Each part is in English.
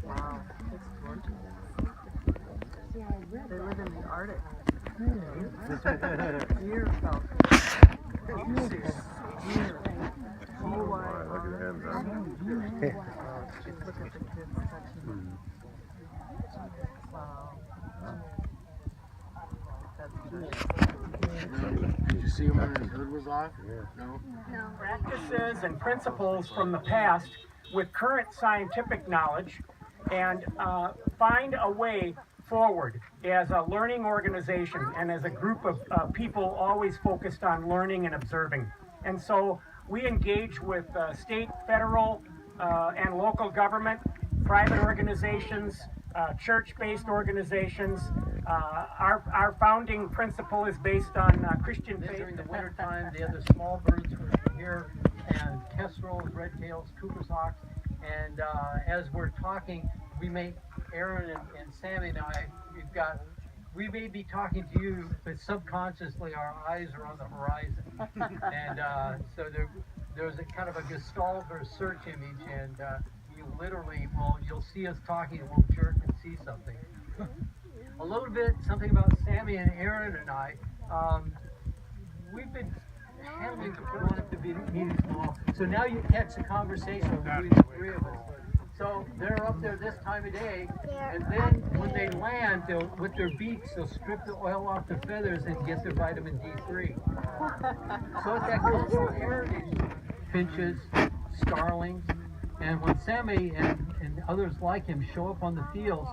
Wow, that's gorgeous. They live in the Arctic. Deer falcons. Deer. Blue wire. Look at him, Look at the kids touching. Wow. That's beautiful. Did you see him when his hood was off? Yeah. No? Practices and principles from the past with current scientific knowledge and find a way forward as a learning organization and as a group of people always focused on learning and observing. And so we engage with state, federal, and local government, private organizations, church-based organizations. Our founding principle is based on Christian faith. During the winter time, the other small birds were here, and kestrels, red tails, Cooper's hawks, and as we're talking, we may, Aaron and Sammy and I, we may be talking to you, but subconsciously our eyes are on the horizon, and so there's a kind of a gestalt or search image, and you literally, you'll see us talking, and we'll jerk and see something. A little bit, something about Sammy and Aaron and I. We've been handling the one of the meetings small, so now you catch the conversation between the three of us. So they're up there this time of day, and then when they land, with their beaks, they'll strip the oil off their feathers and get their vitamin D3. So it's that cultural heritage, finches, starlings, and when Sammy and others like him show up on the fields,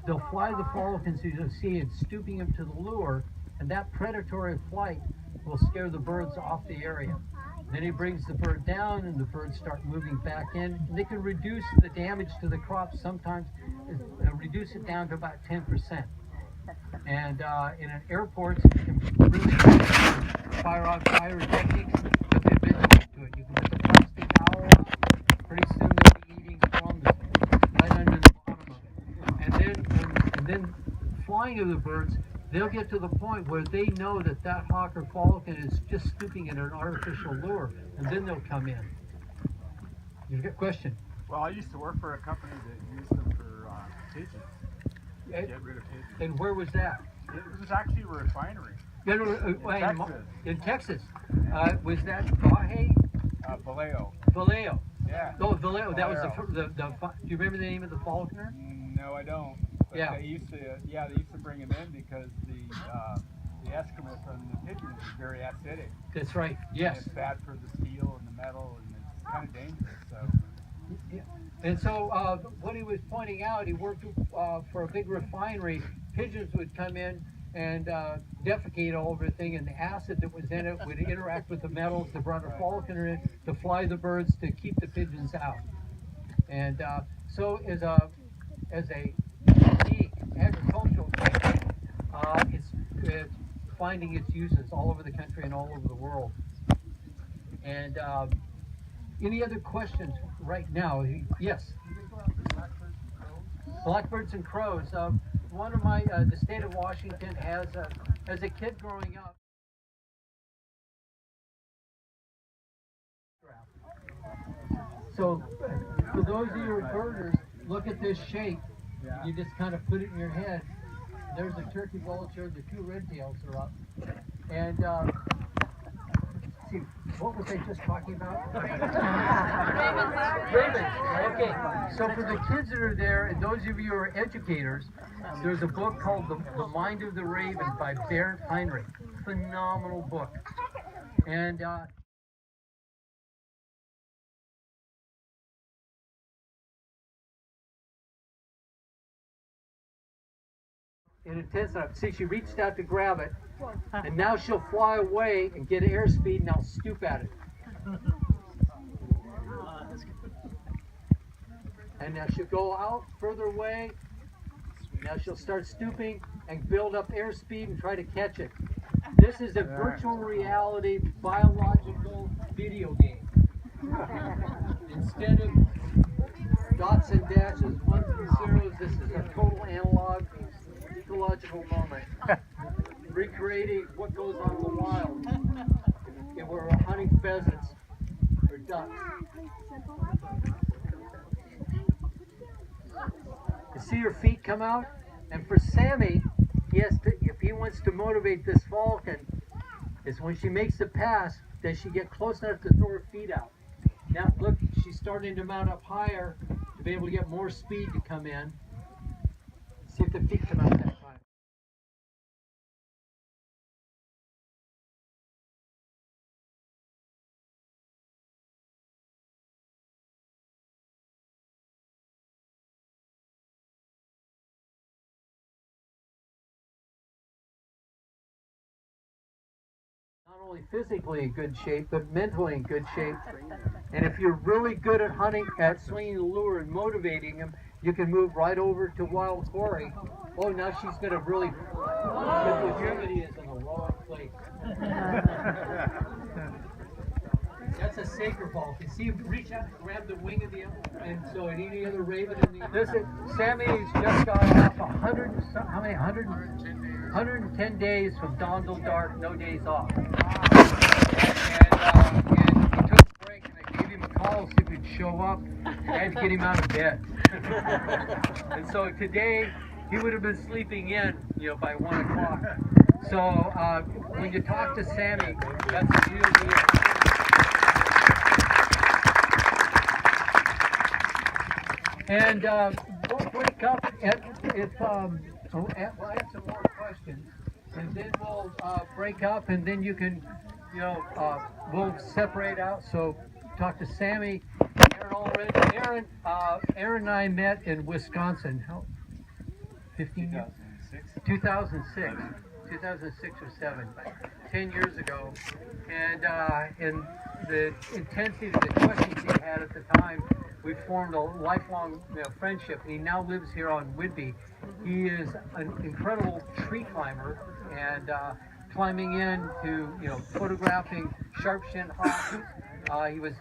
they'll fly the falcons, as you'll see, and stooping them to the lure, and that predatory flight will scare the birds off the area. Then he brings the bird down, and the birds start moving back in. And they can reduce the damage to the crops, sometimes reduce it down to about 10%. And in an airport, you can really fire-on-fire techniques, but they've been to it. You can put the plastic towel on, pretty soon they'll be eating crumbs right under the bottom of it. And then flying of the birds, they'll get to the point where they know that that hawk or falcon is just stooping at an artificial lure, and then they'll come in. You've got a question? Well, I used to work for a company that used them for pigeons. Get rid of pigeons. And where was that? It was actually a refinery. In Texas. Was that Baje? Vallejo. Vallejo. Yeah. Oh, Vallejo. That was the. Do you remember the name of the falconer? No, I don't. But Yeah. They used to bring them in because the excrement from the pigeons is very acidic. That's right. Yes. And it's bad for the steel and the metal, and it's kind of dangerous. So. Yeah. And so what he was pointing out, he worked for a big refinery. Pigeons would come in and defecate all over the thing, and the acid that was in it would interact with the metals. They brought a falconer in to fly the birds to keep the pigeons out. And so as a unique agricultural technique, it's finding its uses all over the country and all over the world. And any other questions right now? Yes. Blackbirds and crows. One of the state of Washington has, as a kid growing up, so for those of you birders, look at this shape. Yeah. You just kind of put it in your head. There's a turkey vulture, the two red tails are up. And see, what was I just talking about? Ravens. Okay, so for the kids that are there, and those of you who are educators, there's a book called The Mind of the Raven by Bernd Heinrich. Phenomenal book. And it intensifies. See, she reached out to grab it, and now she'll fly away and get airspeed, and I'll stoop at it. And now she'll go out further away. Now she'll start stooping and build up airspeed and try to catch it. This is a virtual reality biological video game. Instead of dots and dashes, ones and zeros, this is a total analog ecological moment. Recreating what goes on in the wild. If we're hunting pheasants or ducks. see her feet come out. And for Sammy, if he wants to motivate this falcon, is when she makes the pass, does she get close enough to throw her feet out? Now look, she's starting to mount up higher to be able to get more speed to come in. See if the feet come out that time. Not only physically in good shape, but mentally in good shape. And if you're really good at hunting, at swinging the lure and motivating him, you can move right over to wild quarry. Oh, now she's going to really, here it is in the wrong place. That's a sacred ball. You see him reach out and grab the wing of the other, and so in any other raven in the... Sammy's just got off 110 days from dawn till dark, no days off. And he took a break, and I gave him a call, see if he'd show up. I had to get him out of bed. And so today, he would have been sleeping in, by 1 o'clock. So when you talk to Sammy, that's a real deal. And we'll break up we'll have some more questions, and then we'll break up, and then you can, we'll separate out. So talk to Sammy, Aaron already. Aaron and I met in Wisconsin. How? 15 years? 2006 or 7, 10 years ago, and the intensity of the questions he had at the time, we formed a lifelong friendship. He now lives here on Whidbey. He is an incredible tree climber and climbing into, photographing sharp-shinned hawks. He was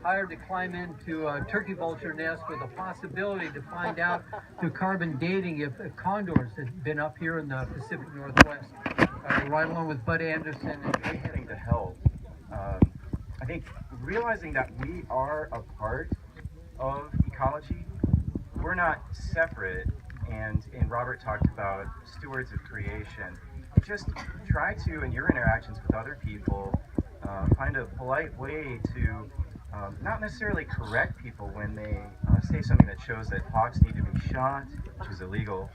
hired to climb into a turkey vulture nest with a possibility to find out through carbon dating if condors had been up here in the Pacific Northwest, right along with Bud Anderson and Anything to help. I think realizing that we are a part of ecology, we're not separate, and Robert talked about stewards of creation. Just try to, in your interactions with other people, find a polite way to not necessarily correct people when they say something that shows that hawks need to be shot, which is illegal.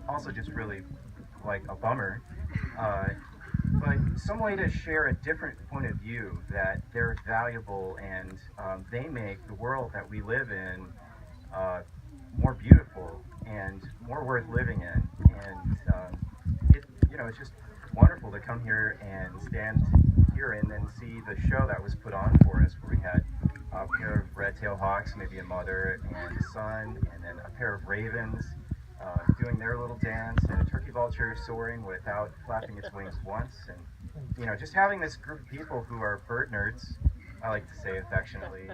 Also just really like a bummer. But some way to share a different point of view, that they're valuable and they make the world that we live in more beautiful and more worth living in. And it's just wonderful to come here and stand here and then see the show that was put on for us, where we had a pair of red-tailed hawks, maybe a mother and a son, and then a pair of ravens doing their little dance, and a turkey vulture soaring without flapping its wings once. And just having this group of people who are bird nerds, I like to say affectionately.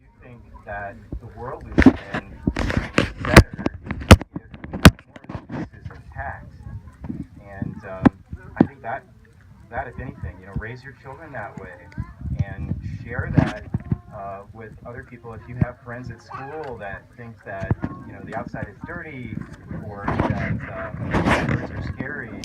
You think that the world we live in is better if we have more of the pieces intact. And I think that if anything, raise your children that way and share that with other people. If you have friends at school that think that the outside is dirty, or that birds are scary,